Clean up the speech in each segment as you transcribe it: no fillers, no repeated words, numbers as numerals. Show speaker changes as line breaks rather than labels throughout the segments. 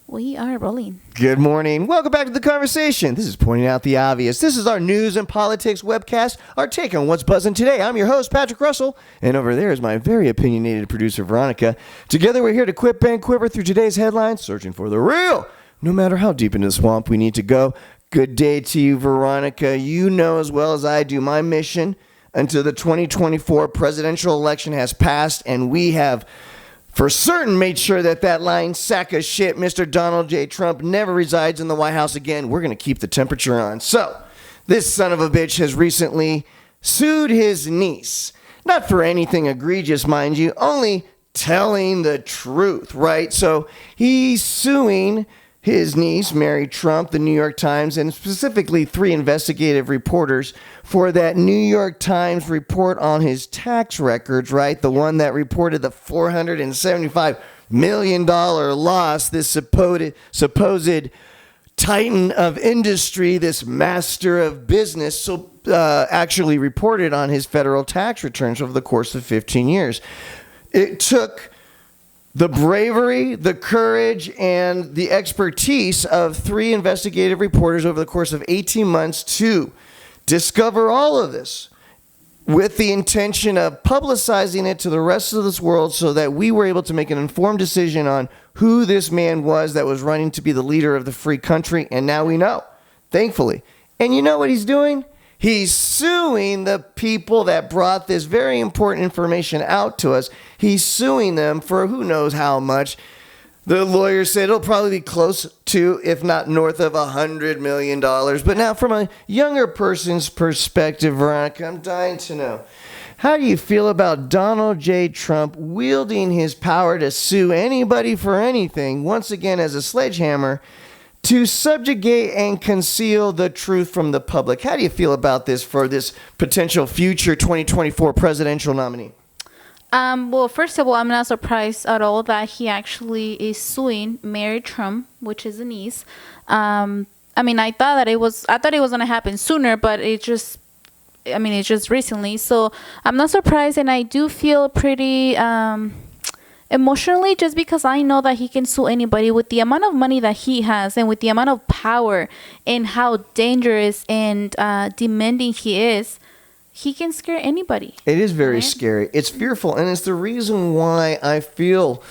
We are rolling.
Good morning. Welcome back to the conversation. This is Pointing Out the Obvious. This is our news and politics webcast, our take on what's buzzing today. I'm your host, Patrick Russell, and over there is my very opinionated producer, Veronica. Together, we're here to quip and quiver through today's headlines, searching for the real, no matter how deep into the swamp we need to go. Good day to you, Veronica. You know as well as I do my mission until the 2024 presidential election has passed, and we have for certain made sure that lying sack of shit, Mr. Donald J. Trump, never resides in the White House again. We're going to keep the temperature on. So, this son of a bitch has recently sued his niece. Not for anything egregious, mind you, only telling the truth, right? So, he's suing his niece, Mary Trump, the New York Times, and specifically 3 investigative reporters for that New York Times report on his tax records, right? The one that reported the $475 million loss, this supposed titan of industry, this master of business, actually reported on his federal tax returns over the course of 15 years. It took the bravery, the courage, and the expertise of 3 investigative reporters over the course of 18 months to discover all of this with the intention of publicizing it to the rest of this world so that we were able to make an informed decision on who this man was that was running to be the leader of the free country. And now we know, thankfully. And you know what he's doing? He's suing the people that brought this very important information out to us. He's suing them for who knows how much. The lawyer said it'll probably be close to, if not north of, $100 million. But now from a younger person's perspective, Veronica, I'm dying to know. How do you feel about Donald J. Trump wielding his power to sue anybody for anything, once again as a sledgehammer, to subjugate and conceal the truth from the public? How do you feel about this for this potential future 2024 presidential nominee?
Well, first of all, I'm not surprised at all that he actually is suing Mary Trump, which is a niece. I thought it was going to happen sooner, but it's just recently. So I'm not surprised, and I do feel pretty emotionally, just because I know that he can sue anybody with the amount of money that he has and with the amount of power and how dangerous and demanding he is. He can scare anybody.
It is very scary. It's fearful, and it's the reason why I feel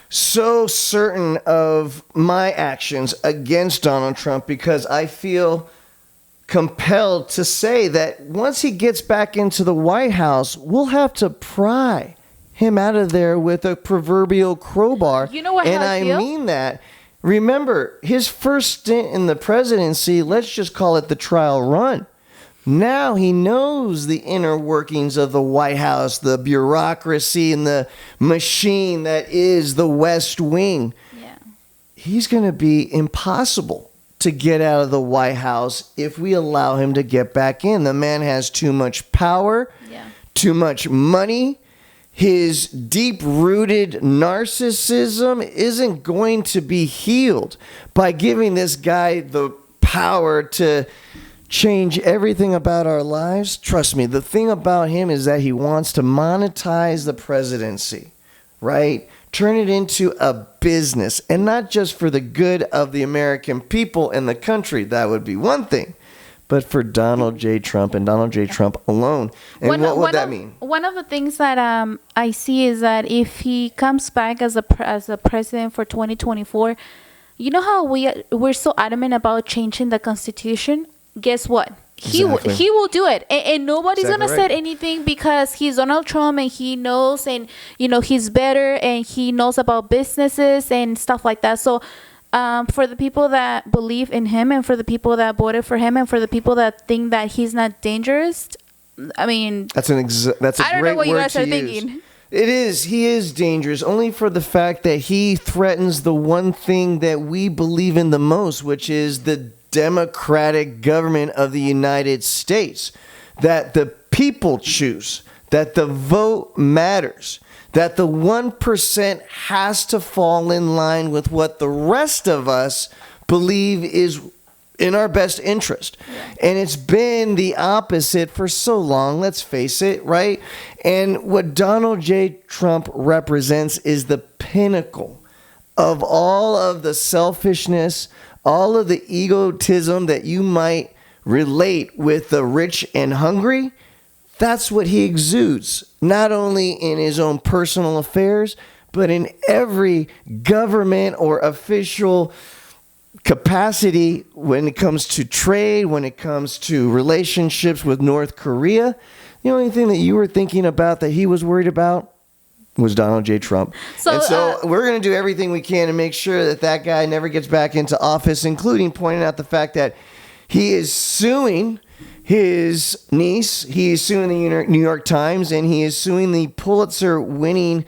so certain of my actions against Donald Trump, because I feel compelled to say that once he gets back into the White House, we'll have to pry him out of there with a proverbial crowbar.
You know what?
And I mean that. Remember, his first stint in the presidency, let's just call it the trial run. Now he knows the inner workings of the White House, the bureaucracy and the machine that is the West Wing.
Yeah.
He's going to be impossible to get out of the White House if we allow him to get back in. The man has too much power, too much money. His deep-rooted narcissism isn't going to be healed by giving this guy the power to change everything about our lives. Trust me, the thing about him is that he wants to monetize the presidency, right? Turn it into a business, and not just for the good of the American people and the country. That would be one thing. But for Donald J. Trump and Donald J. Trump alone. And what would that mean?
One of the things that I see is that if he comes back as a president for 2024, you know how we're so adamant about changing the Constitution? Guess what? He will do it, and nobody's gonna say anything, because he's Donald Trump and he knows, and he's better, and he knows about businesses and stuff like that. So for the people that believe in him, and for the people that voted for him, and for the people that think that he's not dangerous, I mean,
that's a
I don't know what you guys are thinking.
It is. He is dangerous only for the fact that he threatens the one thing that we believe in the most, which is the democratic government of the United States, that the people choose, that the vote matters, that the 1% has to fall in line with what the rest of us believe is in our best interest. And it's been the opposite for so long, let's face it, right? And what Donald J. Trump represents is the pinnacle of all of the selfishness, all of the egotism that you might relate with the rich and hungry, that's what he exudes, not only in his own personal affairs, but in every government or official capacity when it comes to trade, when it comes to relationships with North Korea. The only thing that you were thinking about that he was worried about was Donald J. Trump. So we're going to do everything we can to make sure that that guy never gets back into office, including pointing out the fact that he is suing his niece, he is suing the New York Times, and he is suing the Pulitzer-winning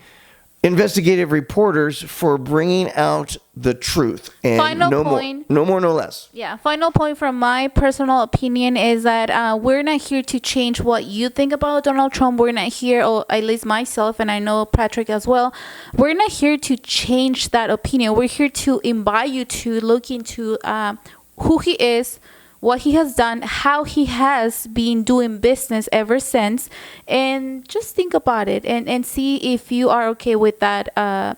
investigative reporters for bringing out the truth. And
Final point.
No more, no less.
Yeah, final point from my personal opinion is that we're not here to change what you think about Donald Trump. We're not here, or at least myself, and I know Patrick as well, we're not here to change that opinion. We're here to invite you to look into who he is, what he has done, how he has been doing business ever since, and just think about it and see if you are okay with that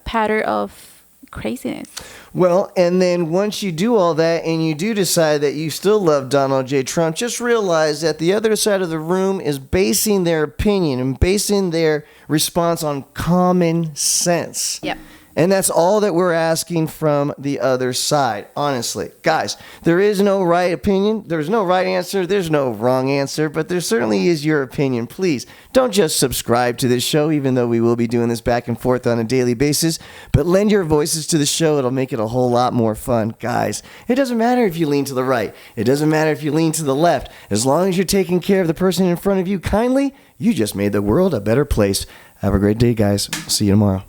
pattern of craziness.
Well, and then once you do all that and you do decide that you still love Donald J. Trump, just realize that the other side of the room is basing their opinion and basing their response on common sense.
Yep.
And that's all that we're asking from the other side, honestly. Guys, there is no right opinion. There's no right answer. There's no wrong answer. But there certainly is your opinion. Please, don't just subscribe to this show, even though we will be doing this back and forth on a daily basis. But lend your voices to the show. It'll make it a whole lot more fun. Guys, it doesn't matter if you lean to the right. It doesn't matter if you lean to the left. As long as you're taking care of the person in front of you kindly, you just made the world a better place. Have a great day, guys. See you tomorrow.